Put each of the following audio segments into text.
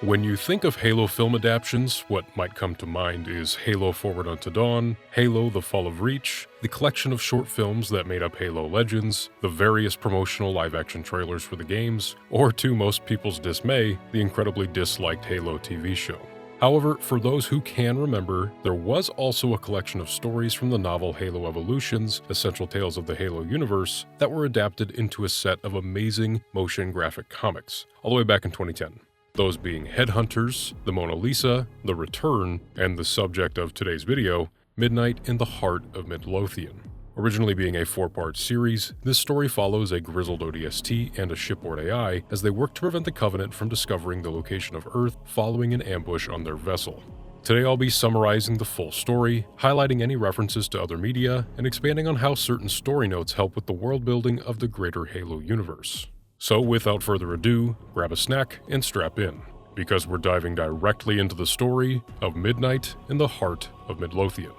When you think of Halo film adaptations, what might come to mind is Halo Forward Unto Dawn, Halo The Fall of Reach, the collection of short films that made up Halo Legends, the various promotional live-action trailers for the games, or to most people's dismay, the incredibly disliked Halo TV show. However, for those who can remember, there was also a collection of stories from the novel Halo Evolutions, Essential Tales of the Halo universe, that were adapted into a set of amazing motion graphic comics, all the way back in 2010. Those being Headhunters, The Mona Lisa, The Return, and the subject of today's video, Midnight in the Heart of Midlothian. Originally being a 4-part series, this story follows a grizzled ODST and a shipboard AI as they work to prevent the Covenant from discovering the location of Earth following an ambush on their vessel. Today I'll be summarizing the full story, highlighting any references to other media, and expanding on how certain story notes help with the world building of the greater Halo universe. So without further ado, grab a snack and strap in, because we're diving directly into the story of Midnight in the Heart of Midlothian.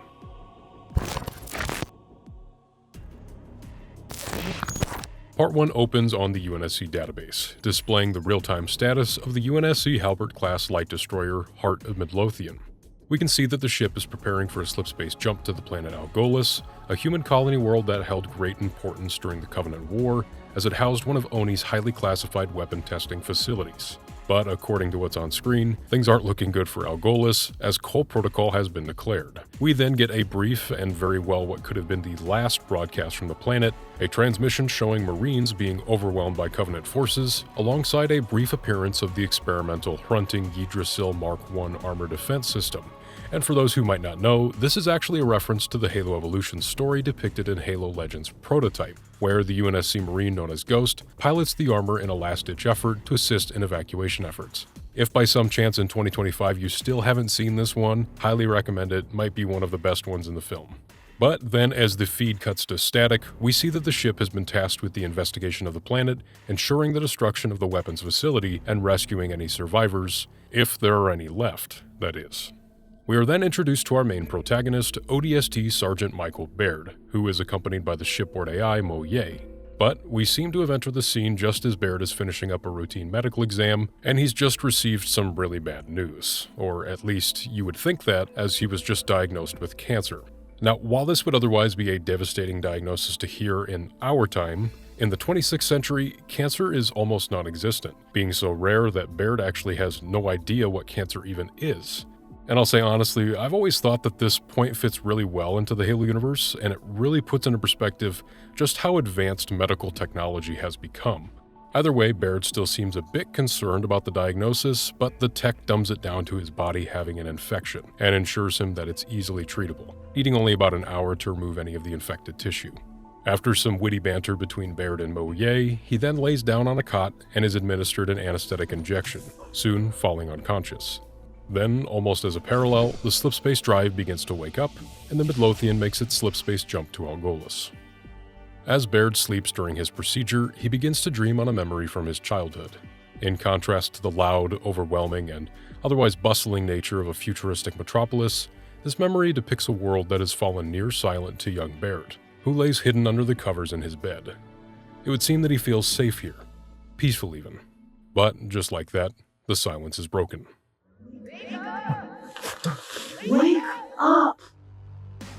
Part 1 opens on the UNSC database, displaying the real-time status of the UNSC Halbert-class light destroyer Heart of Midlothian. We can see that the ship is preparing for a slipspace jump to the planet Algolis, a human colony world that held great importance during the Covenant War, as it housed one of ONI's highly classified weapon testing facilities. But according to what's on screen, things aren't looking good for Algolis, as Cole Protocol has been declared. We then get a brief and very well what could have been the last broadcast from the planet, a transmission showing Marines being overwhelmed by Covenant forces, alongside a brief appearance of the experimental Hrunting Yggdrasil Mark I armor defense system. And for those who might not know, this is actually a reference to the Halo Evolution story depicted in Halo Legends Prototype, where the UNSC Marine known as Ghost pilots the armor in a last-ditch effort to assist in evacuation efforts. If by some chance in 2025 you still haven't seen this one, highly recommend it, might be one of the best ones in the film. But then as the feed cuts to static, we see that the ship has been tasked with the investigation of the planet, ensuring the destruction of the weapons facility, and rescuing any survivors, if there are any left, that is. We are then introduced to our main protagonist, ODST Sergeant Michael Baird, who is accompanied by the shipboard AI Mo Ye. But we seem to have entered the scene just as Baird is finishing up a routine medical exam, and he's just received some really bad news. Or at least you would think that, as he was just diagnosed with cancer. Now, while this would otherwise be a devastating diagnosis to hear in our time, in the 26th century, cancer is almost non-existent, being so rare that Baird actually has no idea what cancer even is. And I'll say honestly, I've always thought that this point fits really well into the Halo universe, and it really puts into perspective just how advanced medical technology has become. Either way, Baird still seems a bit concerned about the diagnosis, but the tech dumbs it down to his body having an infection, and ensures him that it's easily treatable, needing only about an hour to remove any of the infected tissue. After some witty banter between Baird and Mo Ye, he then lays down on a cot and is administered an anesthetic injection, soon falling unconscious. Then, almost as a parallel, the slipspace drive begins to wake up, and the Midlothian makes its slipspace jump to Algolis. As Baird sleeps during his procedure, he begins to dream on a memory from his childhood. In contrast to the loud, overwhelming, and otherwise bustling nature of a futuristic metropolis, this memory depicts a world that has fallen near silent to young Baird, who lays hidden under the covers in his bed. It would seem that he feels safe here, peaceful even. But, just like that, the silence is broken. Wake up!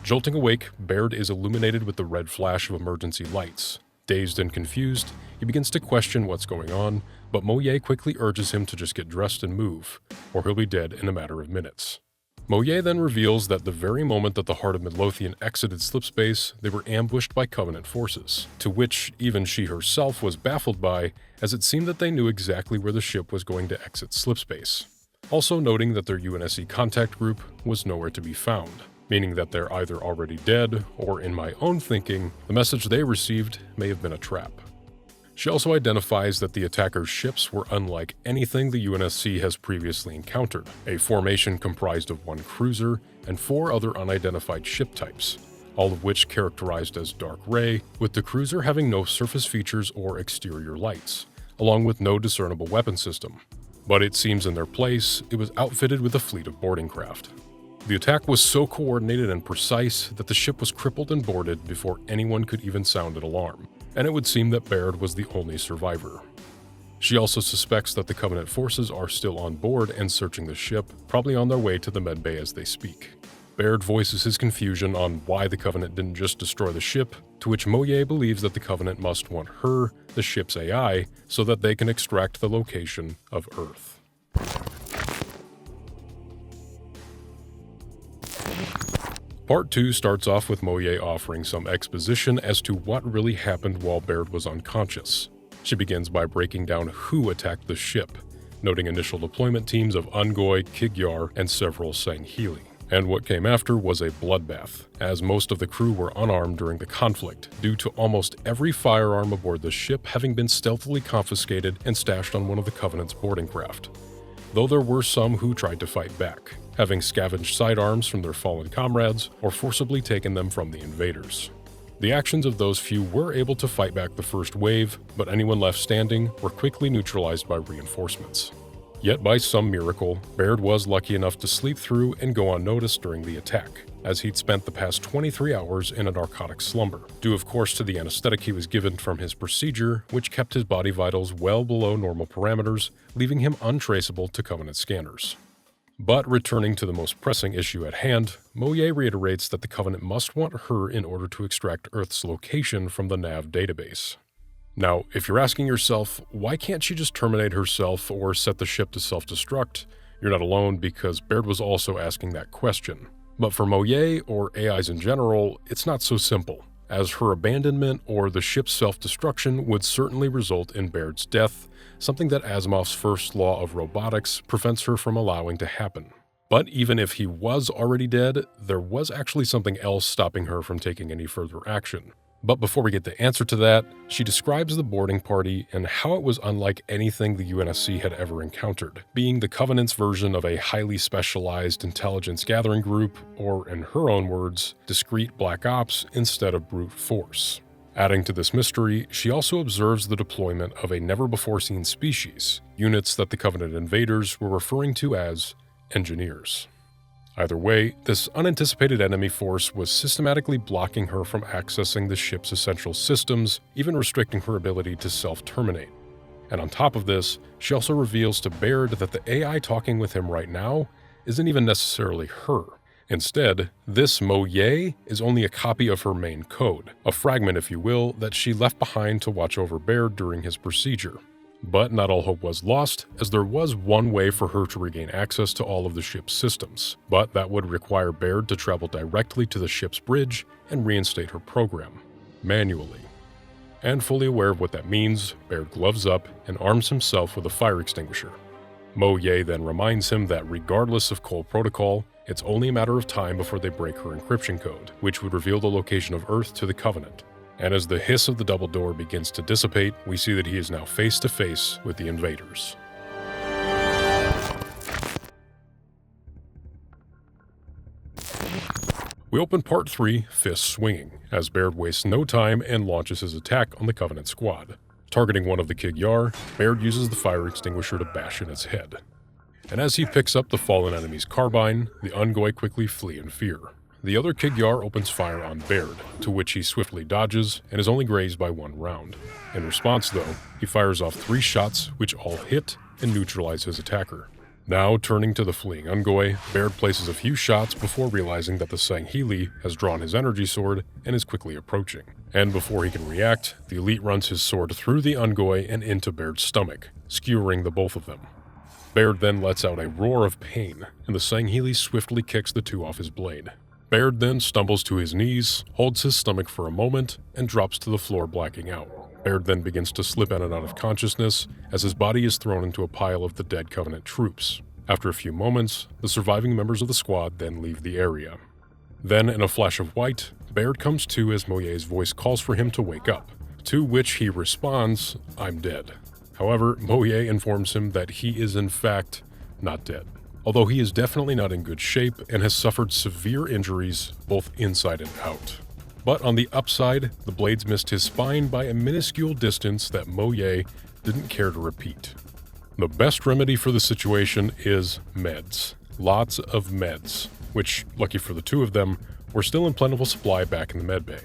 Jolting awake, Baird is illuminated with the red flash of emergency lights. Dazed and confused, he begins to question what's going on, but Mo Ye quickly urges him to just get dressed and move, or he'll be dead in a matter of minutes. Mo Ye then reveals that the very moment that the Heart of Midlothian exited slipspace, they were ambushed by Covenant forces, to which even she herself was baffled by, as it seemed that they knew exactly where the ship was going to exit slipspace. Also noting that their UNSC contact group was nowhere to be found, meaning that they're either already dead, or in my own thinking, the message they received may have been a trap. She also identifies that the attackers' ships were unlike anything the UNSC has previously encountered, a formation comprised of one cruiser and 4 other unidentified ship types, all of which characterized as dark gray, with the cruiser having no surface features or exterior lights, along with no discernible weapon system. But it seems in their place, it was outfitted with a fleet of boarding craft. The attack was so coordinated and precise that the ship was crippled and boarded before anyone could even sound an alarm, and it would seem that Baird was the only survivor. She also suspects that the Covenant forces are still on board and searching the ship, probably on their way to the medbay as they speak. Baird voices his confusion on why the Covenant didn't just destroy the ship, to which Moye believes that the Covenant must want her, the ship's AI, so that they can extract the location of Earth. Part 2 starts off with Moye offering some exposition as to what really happened while Baird was unconscious. She begins by breaking down who attacked the ship, noting initial deployment teams of Ungoy, Kigyar, and several Sangheili. And what came after was a bloodbath, as most of the crew were unarmed during the conflict, due to almost every firearm aboard the ship having been stealthily confiscated and stashed on one of the Covenant's boarding craft. Though there were some who tried to fight back, having scavenged sidearms from their fallen comrades or forcibly taken them from the invaders. The actions of those few were able to fight back the first wave, but anyone left standing were quickly neutralized by reinforcements. Yet by some miracle, Baird was lucky enough to sleep through and go unnoticed during the attack, as he'd spent the past 23 hours in a narcotic slumber, due of course to the anesthetic he was given from his procedure, which kept his body vitals well below normal parameters, leaving him untraceable to Covenant scanners. But returning to the most pressing issue at hand, Moye reiterates that the Covenant must want her in order to extract Earth's location from the NAV database. Now, if you're asking yourself, why can't she just terminate herself or set the ship to self-destruct, you're not alone, because Baird was also asking that question. But for Moye, or AIs in general, it's not so simple, as her abandonment or the ship's self-destruction would certainly result in Baird's death, something that Asimov's first law of robotics prevents her from allowing to happen. But even if he was already dead, there was actually something else stopping her from taking any further action. But before we get the answer to that, she describes the boarding party and how it was unlike anything the UNSC had ever encountered, being the Covenant's version of a highly specialized intelligence gathering group, or in her own words, discreet black ops instead of brute force. Adding to this mystery, she also observes the deployment of a never-before-seen species, units that the Covenant Invaders were referring to as engineers. Either way, this unanticipated enemy force was systematically blocking her from accessing the ship's essential systems, even restricting her ability to self-terminate. And on top of this, she also reveals to Baird that the AI talking with him right now isn't even necessarily her. Instead, this Moye is only a copy of her main code, a fragment, if you will, that she left behind to watch over Baird during his procedure. But not all hope was lost, as there was one way for her to regain access to all of the ship's systems, but that would require Baird to travel directly to the ship's bridge and reinstate her program, manually. And fully aware of what that means, Baird gloves up and arms himself with a fire extinguisher. Moye then reminds him that regardless of Cole Protocol, it's only a matter of time before they break her encryption code, which would reveal the location of Earth to the Covenant. And as the hiss of the double door begins to dissipate, we see that he is now face to face with the invaders. We open Part 3, Fists Swinging, as Baird wastes no time and launches his attack on the Covenant squad. Targeting one of the Kigyar, Baird uses the fire extinguisher to bash in its head. And as he picks up the fallen enemy's carbine, the Ungoy quickly flee in fear. The other Kigyar opens fire on Baird, to which he swiftly dodges and is only grazed by one round. In response, though, he fires off 3 shots, which all hit and neutralize his attacker. Now, turning to the fleeing Ungoy, Baird places a few shots before realizing that the Sangheili has drawn his energy sword and is quickly approaching. And before he can react, the elite runs his sword through the Ungoy and into Baird's stomach, skewering the both of them. Baird then lets out a roar of pain, and the Sangheili swiftly kicks the 2 off his blade. Baird then stumbles to his knees, holds his stomach for a moment, and drops to the floor, blacking out. Baird then begins to slip in and out of consciousness as his body is thrown into a pile of the dead Covenant troops. After a few moments, the surviving members of the squad then leave the area. Then, in a flash of white, Baird comes to as Moye's voice calls for him to wake up, to which he responds, "I'm dead." However, Moye informs him that he is in fact not dead, although he is definitely not in good shape and has suffered severe injuries both inside and out. But on the upside, the blades missed his spine by a minuscule distance that Moye didn't care to repeat. The best remedy for the situation is meds. Lots of meds, which, lucky for the 2 of them, were still in plentiful supply back in the medbay.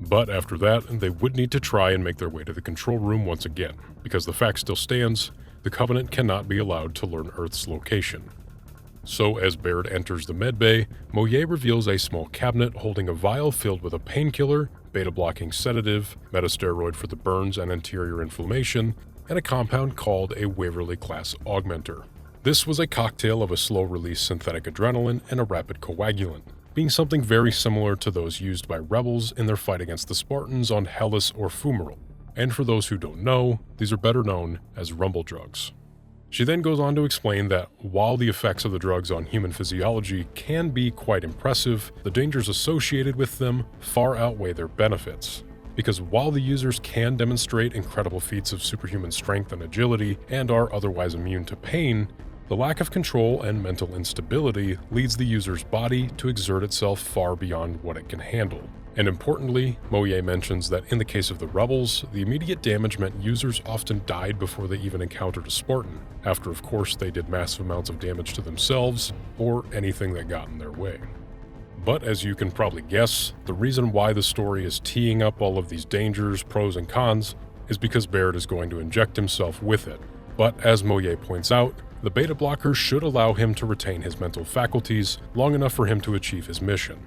But after that, they would need to try and make their way to the control room once again, because the fact still stands, the Covenant cannot be allowed to learn Earth's location. So as Baird enters the medbay, Moye reveals a small cabinet holding a vial filled with a painkiller, beta-blocking sedative, metasteroid for the burns and interior inflammation, and a compound called a Waverly-class augmenter. This was a cocktail of a slow-release synthetic adrenaline and a rapid coagulant, being something very similar to those used by rebels in their fight against the Spartans on Hellas or Fumarole. And for those who don't know, these are better known as rumble drugs. She then goes on to explain that while the effects of the drugs on human physiology can be quite impressive, the dangers associated with them far outweigh their benefits. Because while the users can demonstrate incredible feats of superhuman strength and agility and are otherwise immune to pain, the lack of control and mental instability leads the user's body to exert itself far beyond what it can handle. And importantly, Moye mentions that in the case of the rebels, the immediate damage meant users often died before they even encountered a Spartan, after of course they did massive amounts of damage to themselves or anything that got in their way. But as you can probably guess, the reason why the story is teeing up all of these dangers, pros and cons, is because Baird is going to inject himself with it. But as Moye points out, the beta blocker should allow him to retain his mental faculties long enough for him to achieve his mission.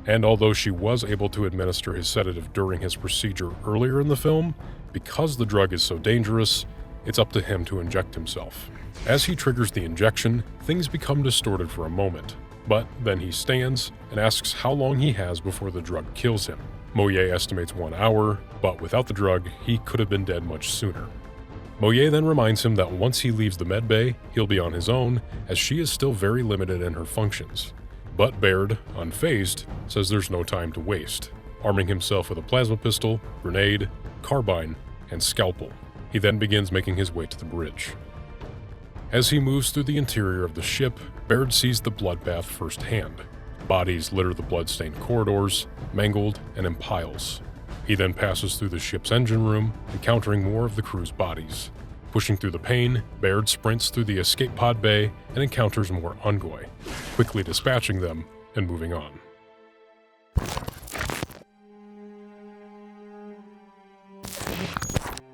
And although she was able to administer his sedative during his procedure earlier in the film, because the drug is so dangerous, it's up to him to inject himself. As he triggers the injection, things become distorted for a moment, but then he stands and asks how long he has before the drug kills him. Moye estimates 1 hour, but without the drug, he could have been dead much sooner. Moye then reminds him that once he leaves the medbay, he'll be on his own, as she is still very limited in her functions. But Baird, unfazed, says there's no time to waste, arming himself with a plasma pistol, grenade, carbine, and scalpel. He then begins making his way to the bridge. As he moves through the interior of the ship, Baird sees the bloodbath firsthand. Bodies litter the blood-stained corridors, mangled and in piles. He then passes through the ship's engine room, encountering more of the crew's bodies. Pushing through the pain, Baird sprints through the escape pod bay and encounters more Ungoi, quickly dispatching them and moving on.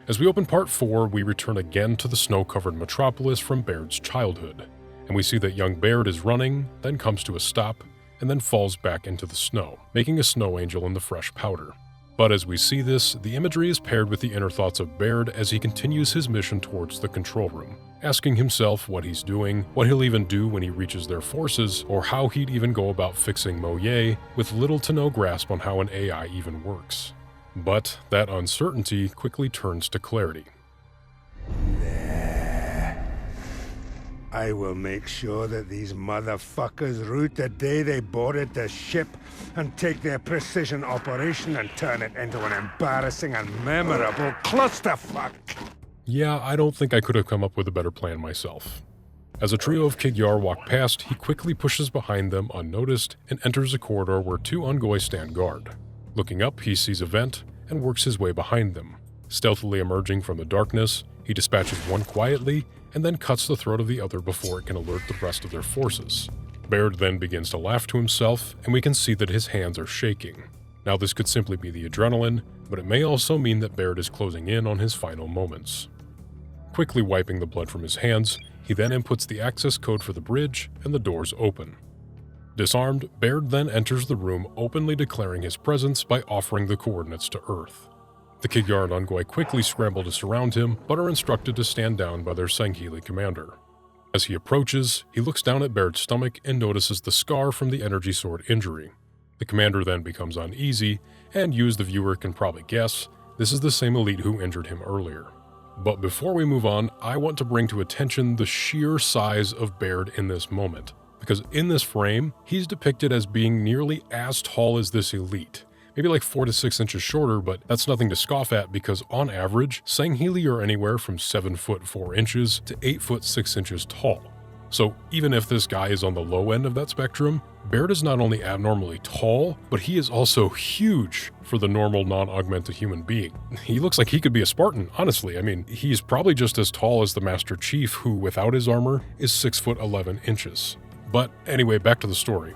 As we open part 4, we return again to the snow-covered metropolis from Baird's childhood, and we see that young Baird is running, then comes to a stop, and then falls back into the snow, making a snow angel in the fresh powder. But as we see this, the imagery is paired with the inner thoughts of Baird as he continues his mission towards the control room, asking himself what he's doing, what he'll even do when he reaches their forces, or how he'd even go about fixing Moye, with little to no grasp on how an AI even works. But that uncertainty quickly turns to clarity. I will make sure that these motherfuckers root the day they boarded the ship and take their precision operation and turn it into an embarrassing and memorable clusterfuck. Yeah, I don't think I could have come up with a better plan myself. As a trio of Kig-Yar walk past, he quickly pushes behind them unnoticed and enters a corridor where 2 Ungoi stand guard. Looking up, he sees a vent and works his way behind them. Stealthily emerging from the darkness, he dispatches one quietly and then cuts the throat of the other before it can alert the rest of their forces. Baird then begins to laugh to himself, and we can see that his hands are shaking. Now this could simply be the adrenaline, but it may also mean that Baird is closing in on his final moments. Quickly wiping the blood from his hands, he then inputs the access code for the bridge, and the doors open. Disarmed, Baird then enters the room, openly declaring his presence by offering the coordinates to Earth. The Kig-Yar and Ungoi quickly scramble to surround him, but are instructed to stand down by their Sangheili commander. As he approaches, he looks down at Baird's stomach and notices the scar from the energy sword injury. The commander then becomes uneasy, and as the viewer can probably guess, this is the same elite who injured him earlier. But before we move on, I want to bring to attention the sheer size of Baird in this moment, because in this frame, he's depicted as being nearly as tall as this elite. Maybe like 4 to 6 inches shorter, but that's nothing to scoff at because on average, Sangheili are anywhere from 7 foot 4 inches to 8 foot 6 inches tall. So even if this guy is on the low end of that spectrum, Baird is not only abnormally tall, but he is also huge for the normal non-augmented human being. He looks like he could be a Spartan, honestly. I mean, he's probably just as tall as the Master Chief, who without his armor is 6 foot 11 inches. But anyway, back to the story.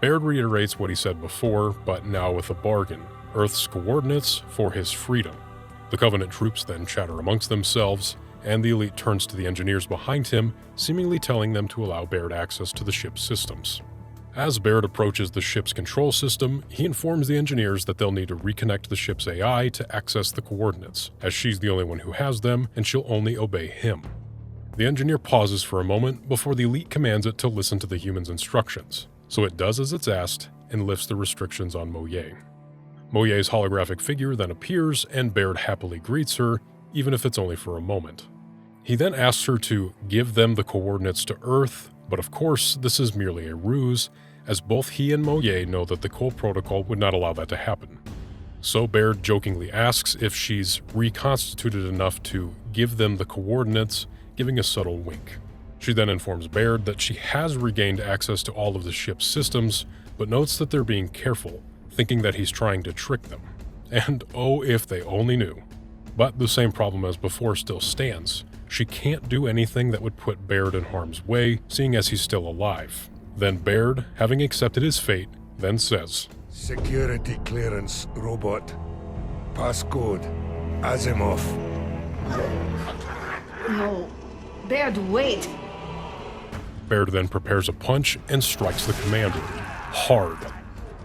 Baird reiterates what he said before, but now with a bargain. Earth's coordinates for his freedom. The Covenant troops then chatter amongst themselves, and the elite turns to the engineers behind him, seemingly telling them to allow Baird access to the ship's systems. As Baird approaches the ship's control system, he informs the engineers that they'll need to reconnect the ship's AI to access the coordinates, as she's the only one who has them and she'll only obey him. The engineer pauses for a moment before the elite commands it to listen to the human's instructions, so it does as it's asked and lifts the restrictions on Moye. Moye's holographic figure then appears and Baird happily greets her, even if it's only for a moment. He then asks her to give them the coordinates to Earth, but of course this is merely a ruse, as both he and Moye know that the Cole Protocol would not allow that to happen. So Baird jokingly asks if she's reconstituted enough to give them the coordinates, giving a subtle wink. She then informs Baird that she has regained access to all of the ship's systems, but notes that they're being careful, thinking that he's trying to trick them. And oh, if they only knew. But the same problem as before still stands. She can't do anything that would put Baird in harm's way, seeing as he's still alive. Then Baird, having accepted his fate, then says, Security clearance, robot. Passcode, Asimov. No. Baird, wait. Baird then prepares a punch and strikes the commander, hard,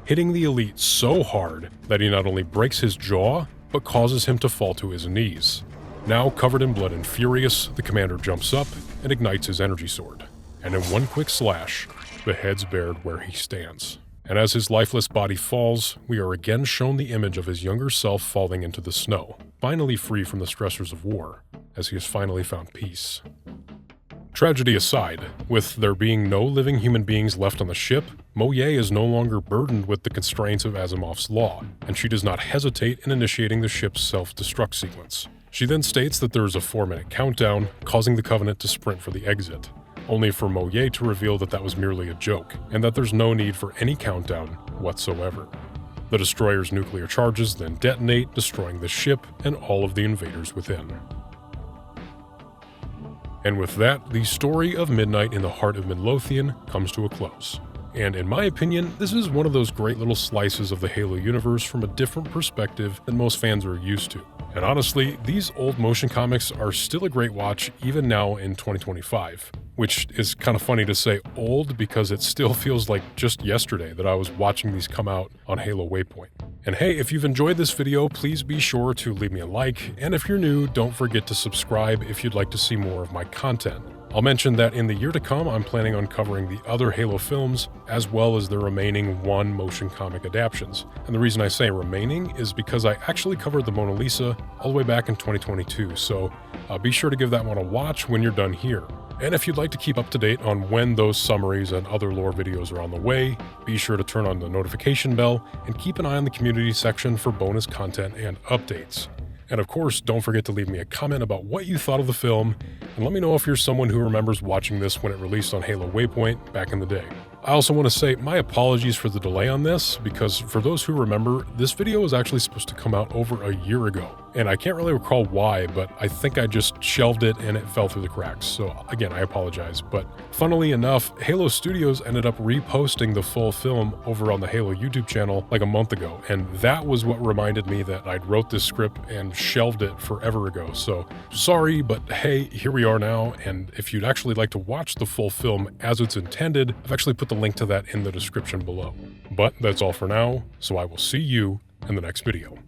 hitting the elite so hard that he not only breaks his jaw, but causes him to fall to his knees. Now covered in blood and furious, the commander jumps up and ignites his energy sword, and in one quick slash, beheads Baird where he stands. And as his lifeless body falls, we are again shown the image of his younger self falling into the snow, finally free from the stressors of war, as he has finally found peace. Tragedy aside, with there being no living human beings left on the ship, Moye is no longer burdened with the constraints of Asimov's law, and she does not hesitate in initiating the ship's self-destruct sequence. She then states that there is a 4-minute countdown, causing the Covenant to sprint for the exit, only for Moye to reveal that that was merely a joke, and that there's no need for any countdown whatsoever. The destroyer's nuclear charges then detonate, destroying the ship and all of the invaders within. And with that, the story of Midnight in the Heart of Midlothian comes to a close. And in my opinion, this is one of those great little slices of the Halo universe from a different perspective than most fans are used to. And honestly, these old motion comics are still a great watch even now in 2025, which is kind of funny to say old because it still feels like just yesterday that I was watching these come out on Halo Waypoint. And hey, if you've enjoyed this video, please be sure to leave me a like, and if you're new, don't forget to subscribe if you'd like to see more of my content. I'll mention that in the year to come, I'm planning on covering the other Halo films, as well as the remaining 1 motion comic adaptations. And the reason I say remaining is because I actually covered the Mona Lisa all the way back in 2022, so be sure to give that one a watch when you're done here. And if you'd like to keep up to date on when those summaries and other lore videos are on the way, be sure to turn on the notification bell and keep an eye on the community section for bonus content and updates. And of course, don't forget to leave me a comment about what you thought of the film, and let me know if you're someone who remembers watching this when it released on Halo Waypoint back in the day. I also want to say my apologies for the delay on this, because for those who remember, this video was actually supposed to come out over a year ago. And I can't really recall why, but I think I just shelved it and it fell through the cracks. So again, I apologize. But funnily enough, Halo Studios ended up reposting the full film over on the Halo YouTube channel like a month ago. And that was what reminded me that I'd wrote this script and shelved it forever ago. So sorry, but hey, here we are now. And if you'd actually like to watch the full film as it's intended, I've actually put the link to that in the description below. But that's all for now, so I will see you in the next video.